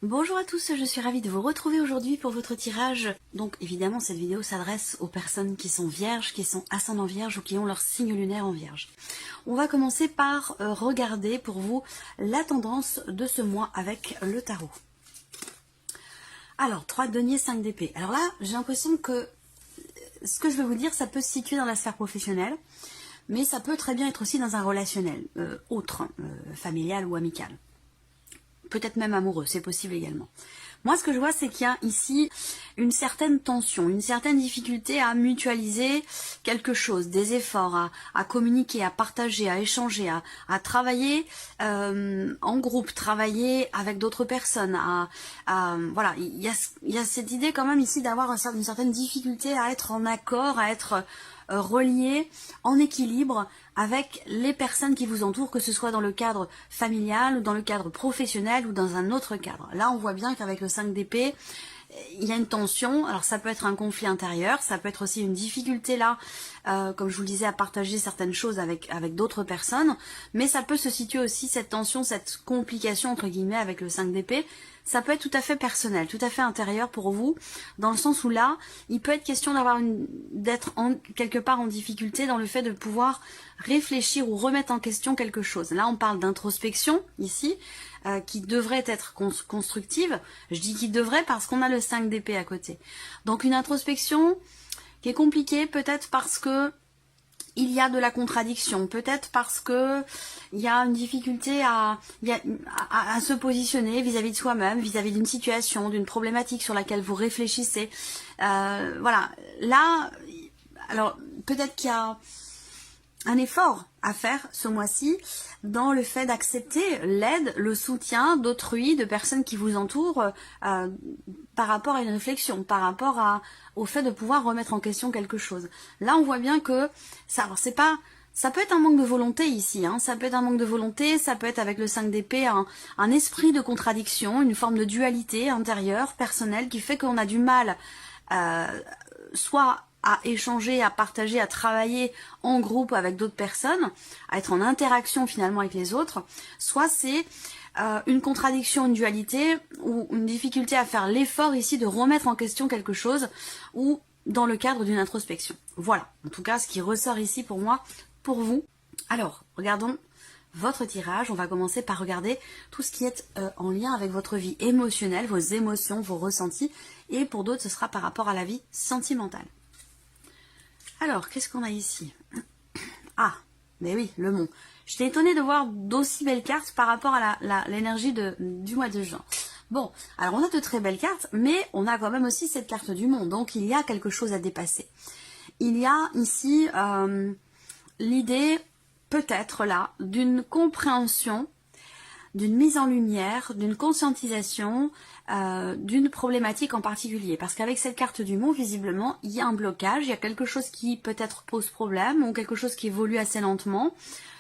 Bonjour à tous, je suis ravie de vous retrouver aujourd'hui pour votre tirage. Donc évidemment cette vidéo s'adresse aux personnes qui sont vierges, qui sont ascendant vierge ou qui ont leur signe lunaire en vierge. On va commencer par regarder pour vous la tendance de ce mois avec le tarot. Alors 3 deniers, 5 d'épée. Alors là j'ai l'impression que ce que je vais vous dire ça peut se situer dans la sphère professionnelle, mais ça peut très bien être aussi dans un relationnel familial ou amical. Peut-être même amoureux, c'est possible également. Moi, ce que je vois, c'est qu'il y a ici une certaine tension, une certaine difficulté à mutualiser quelque chose, des efforts, à communiquer, à partager, à échanger, à travailler en groupe, travailler avec d'autres personnes. Voilà, il y a cette idée quand même ici d'avoir une certaine difficulté à être en accord, à être relié, en équilibre avec les personnes qui vous entourent, que ce soit dans le cadre familial ou dans le cadre professionnel ou dans un autre cadre. Là, on voit bien qu'avec le 5 d'épée, il y a une tension. Alors ça peut être un conflit intérieur, ça peut être aussi une difficulté là, comme je vous le disais, à partager certaines choses avec d'autres personnes, mais ça peut se situer aussi cette tension, cette complication entre guillemets avec le 5 d'épée. Ça peut être tout à fait personnel, tout à fait intérieur pour vous, dans le sens où là, il peut être question d'être quelque part en difficulté dans le fait de pouvoir réfléchir ou remettre en question quelque chose. Là, on parle d'introspection ici, qui devrait être constructive. Je dis qu'il devrait parce qu'on a le 5 d'épée à côté. Donc une introspection qui est compliquée, peut-être parce que il y a de la contradiction, peut-être parce que il y a une difficulté à se positionner vis-à-vis de soi-même, vis-à-vis d'une situation, d'une problématique sur laquelle vous réfléchissez. Voilà, là, alors peut-être qu'il y a un effort à faire ce mois-ci dans le fait d'accepter l'aide, le soutien d'autrui, de personnes qui vous entourent par rapport à une réflexion, par rapport au fait de pouvoir remettre en question quelque chose. Là, on voit bien que ça peut être un manque de volonté ici, hein, ça peut être un manque de volonté, ça peut être avec le 5 d'épée un esprit de contradiction, une forme de dualité intérieure, personnelle, qui fait qu'on a du mal soit à échanger, à partager, à travailler en groupe avec d'autres personnes, à être en interaction finalement avec les autres, soit c'est une contradiction, une dualité, ou une difficulté à faire l'effort ici de remettre en question quelque chose, ou dans le cadre d'une introspection. Voilà, en tout cas ce qui ressort ici pour moi, pour vous. Alors, regardons votre tirage. On va commencer par regarder tout ce qui est en lien avec votre vie émotionnelle, vos émotions, vos ressentis, et pour d'autres ce sera par rapport à la vie sentimentale. Alors, qu'est-ce qu'on a ici? Ah, mais oui, le mont. J'étais étonnée de voir d'aussi belles cartes par rapport à l'énergie du mois de juin. Bon, alors on a de très belles cartes, mais on a quand même aussi cette carte du mont. Donc il y a quelque chose à dépasser. Il y a ici l'idée, peut-être là, d'une compréhension, d'une mise en lumière, d'une conscientisation, d'une problématique en particulier. Parce qu'avec cette carte du mont, visiblement, il y a un blocage, il y a quelque chose qui peut-être pose problème, ou quelque chose qui évolue assez lentement.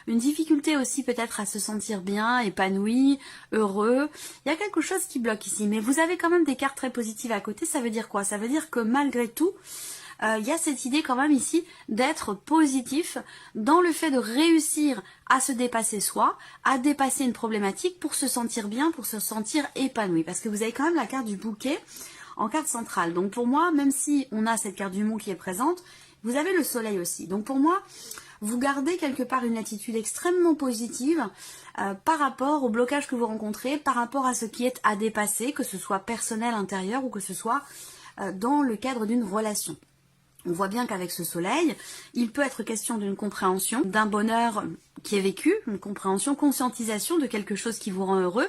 Une difficulté aussi peut-être à se sentir bien, épanoui, heureux. Il y a quelque chose qui bloque ici. Mais vous avez quand même des cartes très positives à côté. Ça veut dire quoi? Ça veut dire que malgré tout, il y a cette idée quand même ici d'être positif dans le fait de réussir à se dépasser soi, à dépasser une problématique pour se sentir bien, pour se sentir épanoui. Parce que vous avez quand même la carte du bouquet en carte centrale. Donc pour moi, même si on a cette carte du mont qui est présente, vous avez le soleil aussi. Donc pour moi, vous gardez quelque part une attitude extrêmement positive par rapport au blocage que vous rencontrez, par rapport à ce qui est à dépasser, que ce soit personnel, intérieur ou que ce soit dans le cadre d'une relation. On voit bien qu'avec ce soleil, il peut être question d'une compréhension, d'un bonheur qui est vécu, une compréhension, conscientisation de quelque chose qui vous rend heureux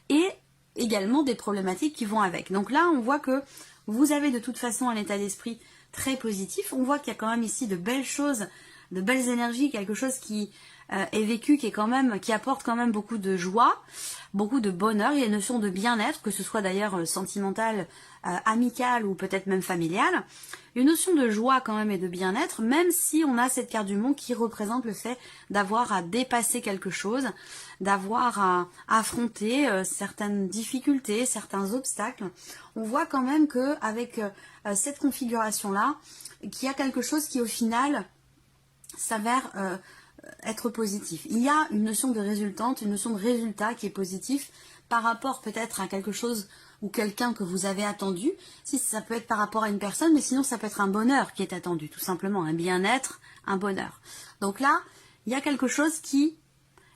et également des problématiques qui vont avec. Donc là, on voit que vous avez de toute façon un état d'esprit très positif. On voit qu'il y a quand même ici de belles choses, de belles énergies, quelque chose qui est vécu, qui apporte quand même beaucoup de joie, beaucoup de bonheur. Il y a une notion de bien-être, que ce soit d'ailleurs sentimental, amical ou peut-être même familial. Une notion de joie quand même et de bien-être, même si on a cette carte du mont qui représente le fait d'avoir à dépasser quelque chose, d'avoir à affronter certaines difficultés, certains obstacles. On voit quand même que avec cette configuration-là, qu'il y a quelque chose qui au final s'avère être positif. Il y a une notion de résultante, une notion de résultat qui est positif, par rapport peut-être à quelque chose ou quelqu'un que vous avez attendu. Si ça peut être par rapport à une personne, mais sinon ça peut être un bonheur qui est attendu, tout simplement, un bien-être, un bonheur. Donc là, il y a quelque chose qui,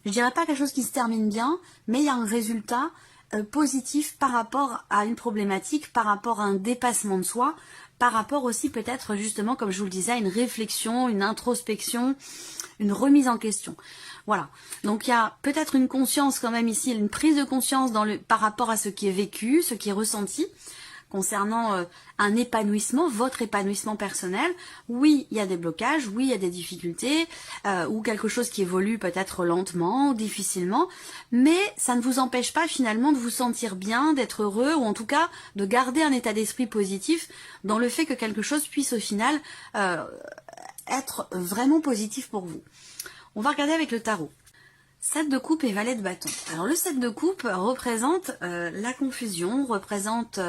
je dirais pas quelque chose qui se termine bien, mais il y a un résultat positif par rapport à une problématique, par rapport à un dépassement de soi, par rapport aussi peut-être justement, comme je vous le disais, à une réflexion, une introspection, une remise en question. Voilà. Donc il y a peut-être une conscience quand même ici, une prise de conscience par rapport à ce qui est vécu, ce qui est ressenti, concernant un épanouissement, votre épanouissement personnel. Oui, il y a des blocages, oui, il y a des difficultés, ou quelque chose qui évolue peut-être lentement, difficilement, mais ça ne vous empêche pas finalement de vous sentir bien, d'être heureux, ou en tout cas de garder un état d'esprit positif dans le fait que quelque chose puisse au final être vraiment positif pour vous. On va regarder avec le tarot. 7 de coupe et valet de bâton. Alors le 7 de coupe représente la confusion, représente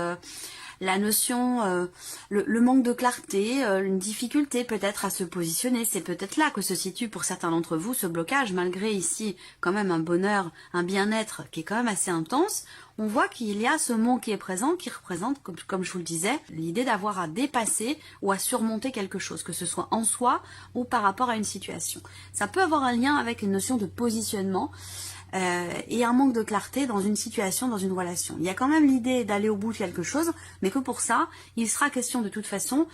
la notion, le manque de clarté, une difficulté peut-être à se positionner. C'est peut-être là que se situe pour certains d'entre vous ce blocage, malgré ici quand même un bonheur, un bien-être qui est quand même assez intense. On voit qu'il y a ce mot qui est présent, qui représente, comme je vous le disais, l'idée d'avoir à dépasser ou à surmonter quelque chose, que ce soit en soi ou par rapport à une situation. Ça peut avoir un lien avec une notion de positionnement et un manque de clarté dans une situation, dans une relation. Il y a quand même l'idée d'aller au bout de quelque chose, mais que pour ça, il sera question de toute façon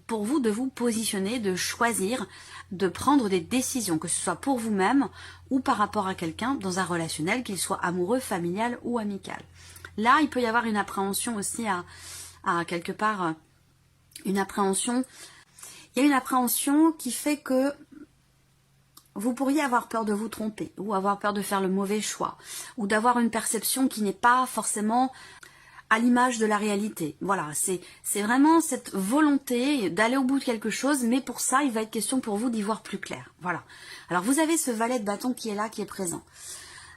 pour vous de vous positionner, de choisir, de prendre des décisions, que ce soit pour vous-même ou par rapport à quelqu'un dans un relationnel, qu'il soit amoureux, familial ou amical. Là, il peut y avoir une appréhension aussi à quelque part, une appréhension. Il y a une appréhension qui fait que vous pourriez avoir peur de vous tromper, ou avoir peur de faire le mauvais choix, ou d'avoir une perception qui n'est pas forcément à l'image de la réalité. Voilà, c'est vraiment cette volonté d'aller au bout de quelque chose, mais pour ça, il va être question pour vous d'y voir plus clair. Voilà. Alors, vous avez ce valet de bâton qui est là, qui est présent.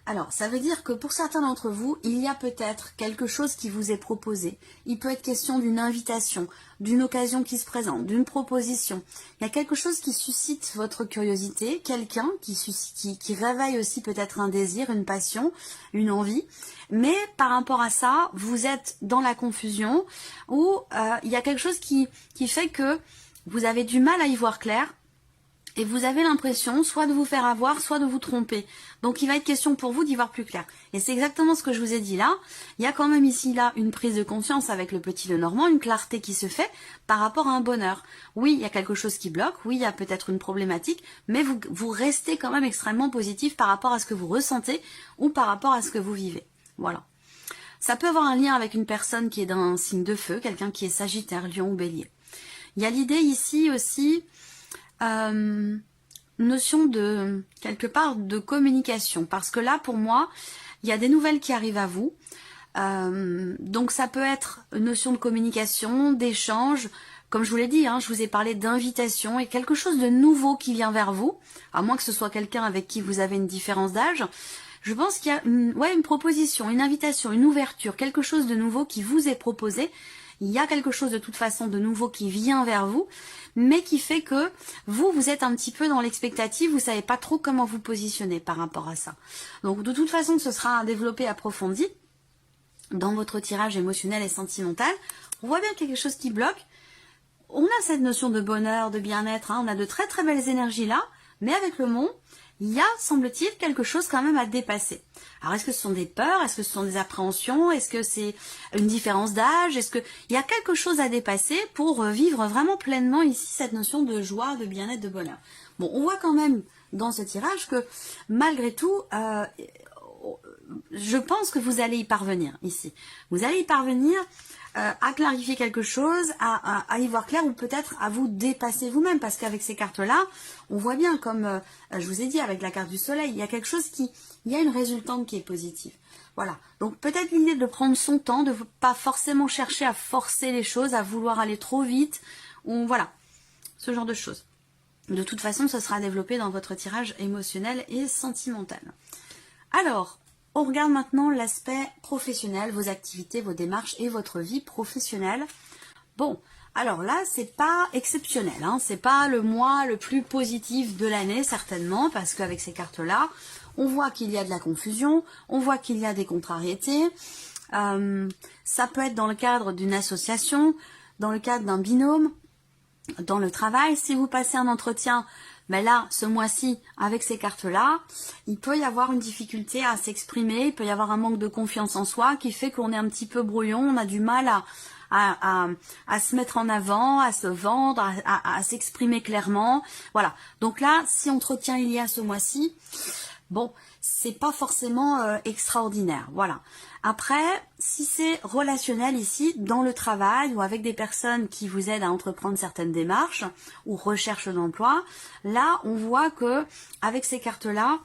Alors, ça veut dire que pour certains d'entre vous, il y a peut-être quelque chose qui vous est proposé. Il peut être question d'une invitation, d'une occasion qui se présente, d'une proposition. Il y a quelque chose qui suscite votre curiosité, quelqu'un qui réveille aussi peut-être un désir, une passion, une envie. Mais par rapport à ça, vous êtes dans la confusion ou il y a quelque chose qui fait que vous avez du mal à y voir clair. Et vous avez l'impression soit de vous faire avoir, soit de vous tromper. Donc il va être question pour vous d'y voir plus clair. Et c'est exactement ce que je vous ai dit là. Il y a quand même ici là une prise de conscience avec le petit Lenormand, une clarté qui se fait par rapport à un bonheur. Oui, il y a quelque chose qui bloque, oui, il y a peut-être une problématique, mais vous restez quand même extrêmement positif par rapport à ce que vous ressentez ou par rapport à ce que vous vivez. Voilà. Ça peut avoir un lien avec une personne qui est d'un signe de feu, quelqu'un qui est Sagittaire, Lion ou Bélier. Il y a l'idée ici aussi... notion de, quelque part, de communication. Parce que là, pour moi, il y a des nouvelles qui arrivent à vous. Donc ça peut être une notion de communication, d'échange. Comme je vous l'ai dit, hein, je vous ai parlé d'invitation et quelque chose de nouveau qui vient vers vous. À moins que ce soit quelqu'un avec qui vous avez une différence d'âge. Je pense qu'il y a une proposition, une invitation, une ouverture, quelque chose de nouveau qui vous est proposé. Il y a quelque chose de toute façon de nouveau qui vient vers vous, mais qui fait que vous êtes un petit peu dans l'expectative, vous savez pas trop comment vous positionner par rapport à ça. Donc de toute façon, ce sera à développer approfondi dans votre tirage émotionnel et sentimental. On voit bien quelque chose qui bloque. On a cette notion de bonheur, de bien-être, hein, on a de très très belles énergies là, mais avec le monde, il y a, semble-t-il, quelque chose quand même à dépasser. Alors, est-ce que ce sont des peurs? Est-ce que ce sont des appréhensions? Est-ce que c'est une différence d'âge? Est-ce qu'il y a quelque chose à dépasser pour vivre vraiment pleinement ici cette notion de joie, de bien-être, de bonheur? Bon, on voit quand même dans ce tirage que, malgré tout, je pense que vous allez y parvenir ici. Vous allez y parvenir à clarifier quelque chose, à y voir clair ou peut-être à vous dépasser vous-même parce qu'avec ces cartes-là, on voit bien comme je vous ai dit avec la carte du soleil, il y a quelque chose il y a une résultante qui est positive. Voilà, donc peut-être l'idée de prendre son temps, de pas forcément chercher à forcer les choses, à vouloir aller trop vite, ou voilà, ce genre de choses. De toute façon, ce sera développé dans votre tirage émotionnel et sentimental. Alors, on regarde maintenant l'aspect professionnel, vos activités, vos démarches et votre vie professionnelle. Bon, alors là, c'est pas exceptionnel, hein, c'est pas le mois le plus positif de l'année, certainement, parce qu'avec ces cartes-là, on voit qu'il y a de la confusion, on voit qu'il y a des contrariétés. Ça peut être dans le cadre d'une association, dans le cadre d'un binôme, dans le travail. Si vous passez un entretien, ben là, ce mois-ci, avec ces cartes-là, il peut y avoir une difficulté à s'exprimer, il peut y avoir un manque de confiance en soi qui fait qu'on est un petit peu brouillon, on a du mal à se mettre en avant, à se vendre, à s'exprimer clairement. Voilà. Donc là, si entretien il y a ce mois-ci, bon, c'est pas forcément extraordinaire. Voilà. Après, si c'est relationnel ici, dans le travail ou avec des personnes qui vous aident à entreprendre certaines démarches ou recherche d'emploi, là, on voit que avec ces cartes-là,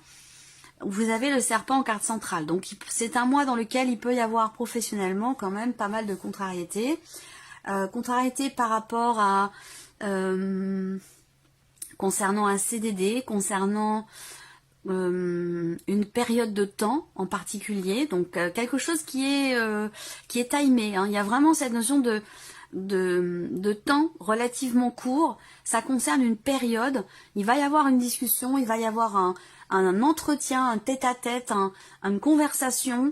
vous avez le serpent en carte centrale. Donc, c'est un mois dans lequel il peut y avoir professionnellement quand même pas mal de contrariétés. Contrariétés par rapport à... concernant un CDD, concernant... une période de temps en particulier, donc quelque chose qui est timé, hein. Il y a vraiment cette notion de temps relativement court, ça concerne une période, il va y avoir une discussion, il va y avoir un entretien, un tête-à-tête, une conversation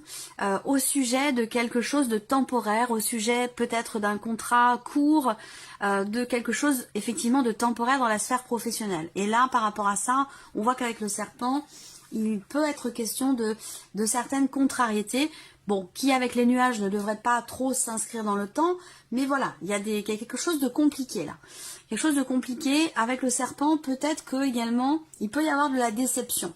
au sujet de quelque chose de temporaire, au sujet peut-être d'un contrat court, de quelque chose effectivement de temporaire dans la sphère professionnelle. Et là, par rapport à ça, on voit qu'avec le serpent, il peut être question de certaines contrariétés, bon, qui avec les nuages ne devraient pas trop s'inscrire dans le temps, mais voilà, il y a quelque chose de compliqué là. Quelque chose de compliqué avec le serpent, peut-être que également, il peut y avoir de la déception.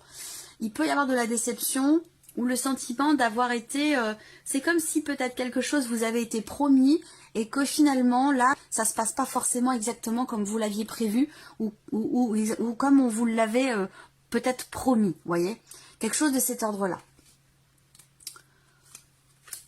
Il peut y avoir de la déception ou le sentiment d'avoir été... c'est comme si peut-être quelque chose vous avait été promis et que finalement, là, ça se passe pas forcément exactement comme vous l'aviez prévu ou comme on vous l'avait peut-être promis, voyez. Quelque chose de cet ordre-là.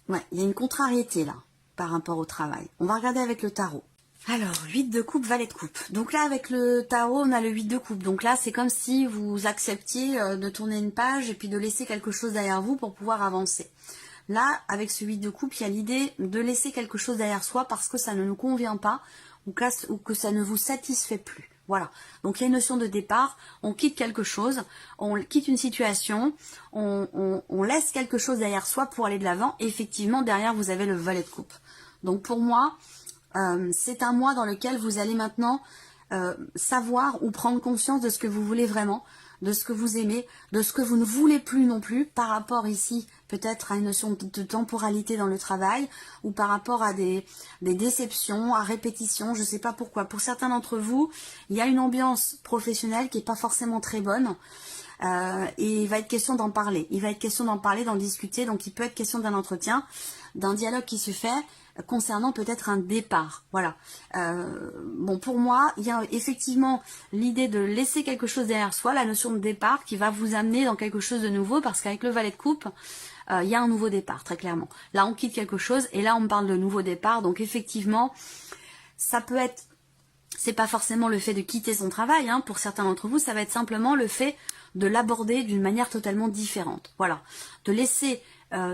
Ouais, il y a une contrariété là, par rapport au travail. On va regarder avec le tarot. Alors, 8 de coupe, valet de coupe. Donc là, avec le tarot, on a le 8 de coupe. Donc là, c'est comme si vous acceptiez de tourner une page et puis de laisser quelque chose derrière vous pour pouvoir avancer. Là, avec ce 8 de coupe, il y a l'idée de laisser quelque chose derrière soi parce que ça ne nous convient pas ou que ça ne vous satisfait plus. Voilà. Donc il y a une notion de départ, on quitte quelque chose, on quitte une situation, on laisse quelque chose derrière soi pour aller de l'avant. Et effectivement, derrière, vous avez le valet de coupe. Donc pour moi... c'est un mois dans lequel vous allez maintenant savoir ou prendre conscience de ce que vous voulez vraiment, de ce que vous aimez, de ce que vous ne voulez plus non plus, par rapport ici peut-être à une notion de temporalité dans le travail, ou par rapport à des déceptions, à répétition, je ne sais pas pourquoi. Pour certains d'entre vous, il y a une ambiance professionnelle qui n'est pas forcément très bonne, et il va être question d'en parler. Il va être question d'en parler, d'en discuter, donc il peut être question d'un entretien, d'un dialogue qui se fait, concernant peut-être un départ. Voilà. Bon, pour moi, il y a effectivement l'idée de laisser quelque chose derrière soi, la notion de départ qui va vous amener dans quelque chose de nouveau, parce qu'avec le valet de coupe, il y a un nouveau départ, très clairement. Là, on quitte quelque chose, et là, on me parle de nouveau départ, donc effectivement, ça peut être, c'est pas forcément le fait de quitter son travail, hein, pour certains d'entre vous, ça va être simplement le fait de l'aborder d'une manière totalement différente. Voilà. De laisser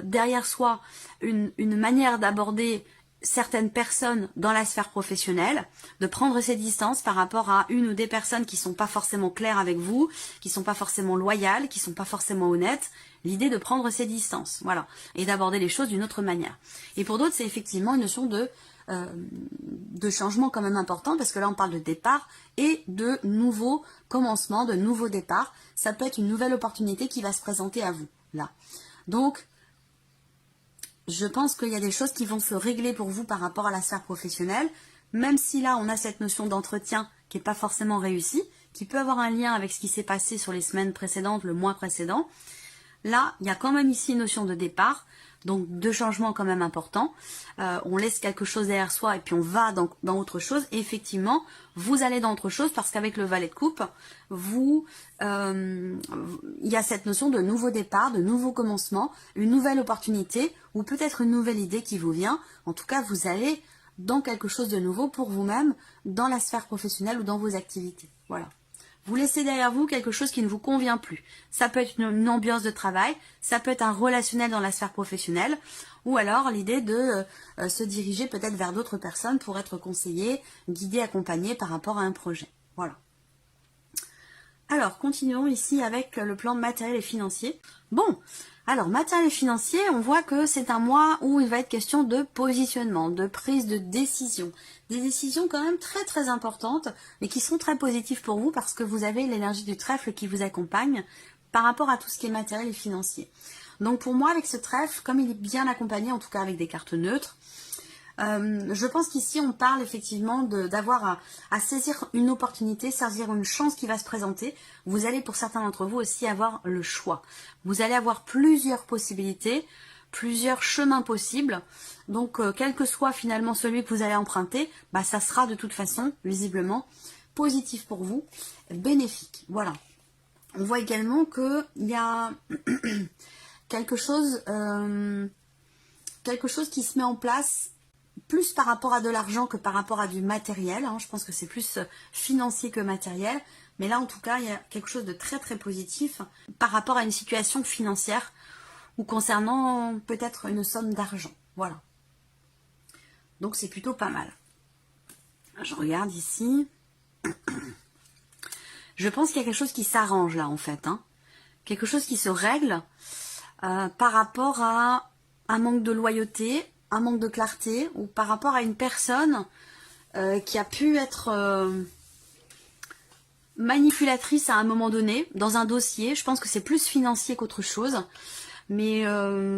derrière soi une manière d'aborder certaines personnes dans la sphère professionnelle, de prendre ses distances par rapport à une ou des personnes qui sont pas forcément claires avec vous, qui sont pas forcément loyales, qui sont pas forcément honnêtes, l'idée de prendre ses distances, voilà, et d'aborder les choses d'une autre manière. Et pour d'autres, c'est effectivement une notion de changement quand même important, parce que là on parle de départ et de nouveaux commencements, de nouveaux départs. Ça peut être une nouvelle opportunité qui va se présenter à vous, là. Donc, je pense qu'il y a des choses qui vont se régler pour vous par rapport à la sphère professionnelle, même si là on a cette notion d'entretien qui n'est pas forcément réussie, qui peut avoir un lien avec ce qui s'est passé sur les semaines précédentes, le mois précédent. Là, il y a quand même ici une notion de départ, donc de changement quand même important. On laisse quelque chose derrière soi et puis on va dans autre chose. Et effectivement, vous allez dans autre chose parce qu'avec le valet de coupe, il y a cette notion de nouveau départ, de nouveau commencement, une nouvelle opportunité ou peut-être une nouvelle idée qui vous vient. En tout cas, vous allez dans quelque chose de nouveau pour vous-même, dans la sphère professionnelle ou dans vos activités. Voilà. Vous laissez derrière vous quelque chose qui ne vous convient plus. Ça peut être une ambiance de travail, ça peut être un relationnel dans la sphère professionnelle, ou alors l'idée de se diriger peut-être vers d'autres personnes pour être conseillé, guidé, accompagné par rapport à un projet. Voilà. Alors, continuons ici avec le plan matériel et financier. Bon, alors matériel et financier, on voit que c'est un mois où il va être question de positionnement, de prise de décision. Des décisions quand même très très importantes, mais qui sont très positives pour vous parce que vous avez l'énergie du trèfle qui vous accompagne par rapport à tout ce qui est matériel et financier. Donc pour moi, avec ce trèfle, comme il est bien accompagné, en tout cas avec des cartes neutres, je pense qu'ici on parle effectivement d'avoir à saisir une opportunité, saisir une chance qui va se présenter. Vous allez pour certains d'entre vous aussi avoir le choix. Vous allez avoir plusieurs possibilités, plusieurs chemins possibles. Donc quel que soit finalement celui que vous allez emprunter, bah, ça sera de toute façon visiblement positif pour vous, bénéfique. Voilà. On voit également qu'il y a quelque chose qui se met en place plus par rapport à de l'argent que par rapport à du matériel. Hein. Je pense que c'est plus financier que matériel. Mais là, en tout cas, il y a quelque chose de très très positif par rapport à une situation financière ou concernant peut-être une somme d'argent. Voilà. Donc c'est plutôt pas mal. Je regarde ici. Je pense qu'il y a quelque chose qui s'arrange là en fait. Hein. Quelque chose qui se règle par rapport à un manque de loyauté, un manque de clarté, ou par rapport à une personne qui a pu être manipulatrice à un moment donné, dans un dossier. Je pense que c'est plus financier qu'autre chose. Mais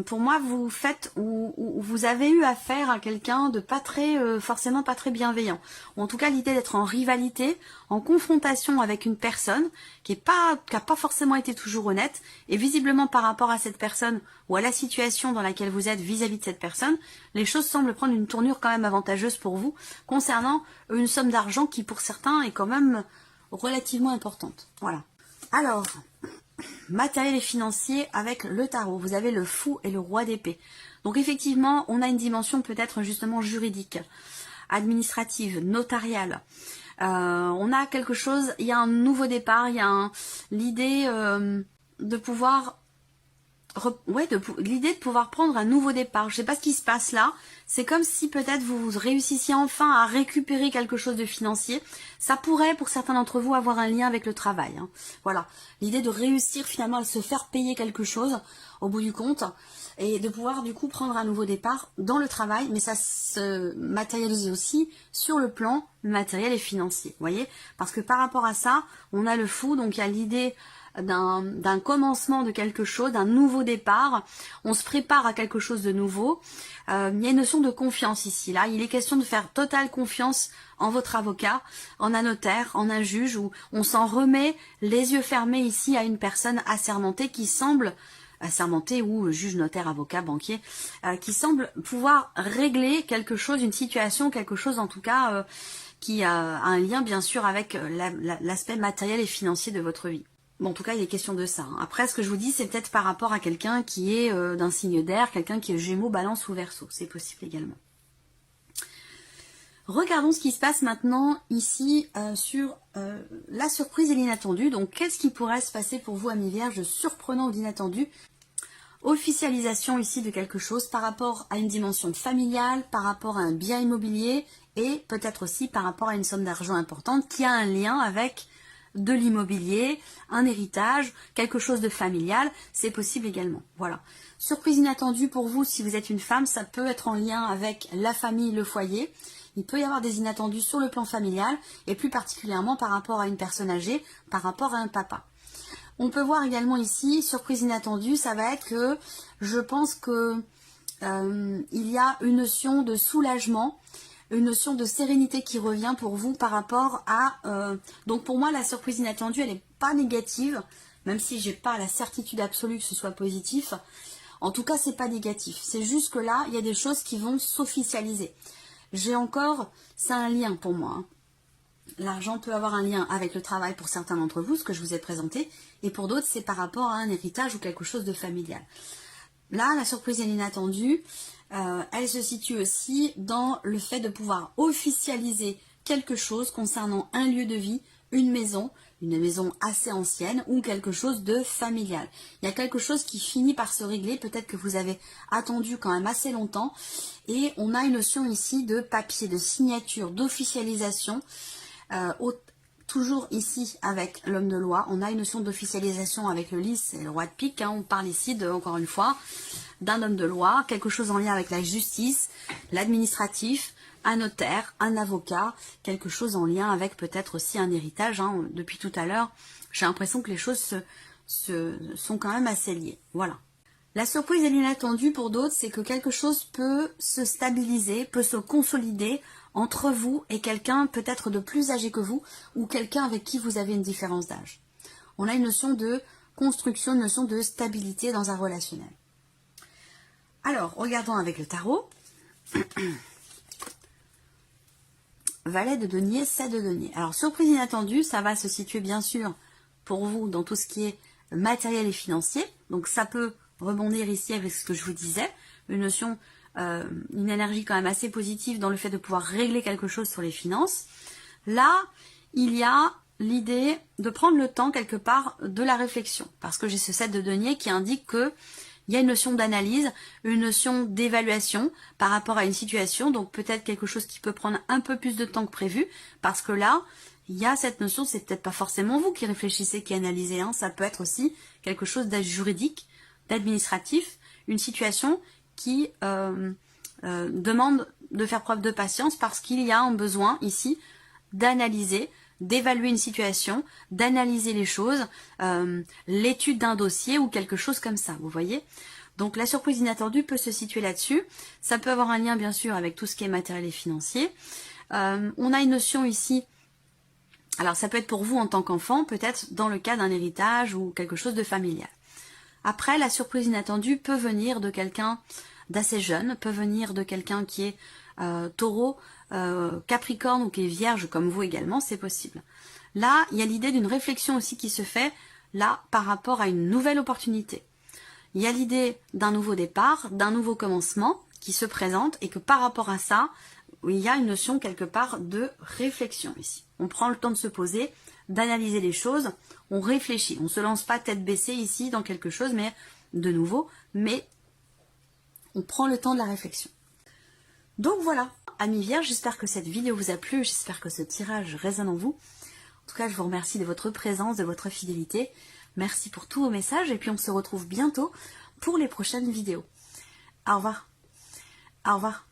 pour moi, vous faites ou vous avez eu affaire à quelqu'un de pas très, forcément pas très bienveillant. Ou en tout cas, l'idée d'être en rivalité, en confrontation avec une personne qui a pas forcément été toujours honnête. Et visiblement, par rapport à cette personne ou à la situation dans laquelle vous êtes vis-à-vis de cette personne, les choses semblent prendre une tournure quand même avantageuse pour vous concernant une somme d'argent qui, pour certains, est quand même relativement importante. Voilà. Alors, matériel et financier avec le tarot. Vous avez le fou et le roi d'épée. Donc effectivement, on a une dimension peut-être justement juridique, administrative, notariale. On a quelque chose, il y a un nouveau départ, il y a l'idée de pouvoir... l'idée de pouvoir prendre un nouveau départ. Je sais pas ce qui se passe là. C'est comme si peut-être vous réussissiez enfin à récupérer quelque chose de financier. Ça pourrait, pour certains d'entre vous, avoir un lien avec le travail. Hein. Voilà. L'idée de réussir finalement à se faire payer quelque chose au bout du compte et de pouvoir du coup prendre un nouveau départ dans le travail. Mais ça se matérialise aussi sur le plan matériel et financier. Vous voyez ? Parce que par rapport à ça, on a le fou. Donc il y a l'idée d'un commencement de quelque chose, d'un nouveau départ. On se prépare à quelque chose de nouveau. Il y a une notion de confiance ici. Là, il est question de faire totale confiance en votre avocat, en un notaire, en un juge, où on s'en remet les yeux fermés ici à une personne assermentée qui semble, assermenté ou juge, notaire, avocat, banquier, qui semble pouvoir régler quelque chose, une situation, quelque chose en tout cas qui a un lien bien sûr avec l'aspect matériel et financier de votre vie. Bon, en tout cas, il est question de ça. Après, ce que je vous dis, c'est peut-être par rapport à quelqu'un qui est d'un signe d'air, quelqu'un qui est Gémeaux, Balance ou Verseau. C'est possible également. Regardons ce qui se passe maintenant ici sur la surprise et l'inattendu. Donc, qu'est-ce qui pourrait se passer pour vous, amis Vierges, surprenant ou d'inattendu? Officialisation ici de quelque chose par rapport à une dimension familiale, par rapport à un bien immobilier et peut-être aussi par rapport à une somme d'argent importante qui a un lien avec de l'immobilier, un héritage, quelque chose de familial, c'est possible également. Voilà. Surprise inattendue pour vous, si vous êtes une femme, ça peut être en lien avec la famille, le foyer. Il peut y avoir des inattendus sur le plan familial et plus particulièrement par rapport à une personne âgée, par rapport à un papa. On peut voir également ici, surprise inattendue, ça va être que je pense que il y a une notion de soulagement, une notion de sérénité qui revient pour vous par rapport à... donc pour moi, la surprise inattendue, elle n'est pas négative, même si j'ai pas la certitude absolue que ce soit positif. En tout cas, c'est pas négatif. C'est juste que là, il y a des choses qui vont s'officialiser. J'ai encore... C'est un lien pour moi. Hein. L'argent peut avoir un lien avec le travail pour certains d'entre vous, ce que je vous ai présenté, et pour d'autres, c'est par rapport à un héritage ou quelque chose de familial. Là, la surprise et l'inattendue, elle se situe aussi dans le fait de pouvoir officialiser quelque chose concernant un lieu de vie, une maison assez ancienne ou quelque chose de familial. Il y a quelque chose qui finit par se régler, peut-être que vous avez attendu quand même assez longtemps, et on a une notion ici de papier, de signature, d'officialisation, toujours ici avec l'homme de loi, on a une notion d'officialisation avec le lys et le roi de pique. Hein, on parle ici, encore une fois, d'un homme de loi, quelque chose en lien avec la justice, l'administratif, un notaire, un avocat, quelque chose en lien avec peut-être aussi un héritage. Hein. Depuis tout à l'heure, j'ai l'impression que les choses sont quand même assez liées. Voilà. La surprise et l'inattendue pour d'autres, c'est que quelque chose peut se stabiliser, peut se consolider entre vous et quelqu'un peut-être de plus âgé que vous ou quelqu'un avec qui vous avez une différence d'âge. On a une notion de construction, une notion de stabilité dans un relationnel. Alors, regardons avec le tarot. Valet de denier, 7 de denier. Alors, surprise inattendue, ça va se situer bien sûr pour vous dans tout ce qui est matériel et financier. Donc, ça peut rebondir ici avec ce que je vous disais, une notion, une énergie quand même assez positive dans le fait de pouvoir régler quelque chose sur les finances. Là, il y a l'idée de prendre le temps quelque part de la réflexion, parce que j'ai ce 7 de denier qui indique que il y a une notion d'analyse, une notion d'évaluation par rapport à une situation, donc peut-être quelque chose qui peut prendre un peu plus de temps que prévu, parce que là, il y a cette notion, c'est peut-être pas forcément vous qui réfléchissez, qui analysez, hein, ça peut être aussi quelque chose juridique, d'administratif, une situation qui demande de faire preuve de patience parce qu'il y a un besoin ici d'analyser, d'évaluer une situation, d'analyser les choses, l'étude d'un dossier ou quelque chose comme ça, vous voyez. Donc la surprise inattendue peut se situer là-dessus. Ça peut avoir un lien bien sûr avec tout ce qui est matériel et financier. On a une notion ici, alors ça peut être pour vous en tant qu'enfant, peut-être dans le cas d'un héritage ou quelque chose de familial. Après, la surprise inattendue peut venir de quelqu'un d'assez jeune, peut venir de quelqu'un qui est taureau, capricorne ou qui est vierge comme vous également, c'est possible. Là, il y a l'idée d'une réflexion aussi qui se fait là par rapport à une nouvelle opportunité. Il y a l'idée d'un nouveau départ, d'un nouveau commencement qui se présente et que par rapport à ça, il y a une notion quelque part de réflexion ici. On prend le temps de se poser, d'analyser les choses, on réfléchit, on ne se lance pas tête baissée ici dans quelque chose, mais de nouveau, mais on prend le temps de la réflexion. Donc voilà, amis vierges, j'espère que cette vidéo vous a plu, j'espère que ce tirage résonne en vous. En tout cas, je vous remercie de votre présence, de votre fidélité. Merci pour tous vos messages et puis on se retrouve bientôt pour les prochaines vidéos. Au revoir. Au revoir.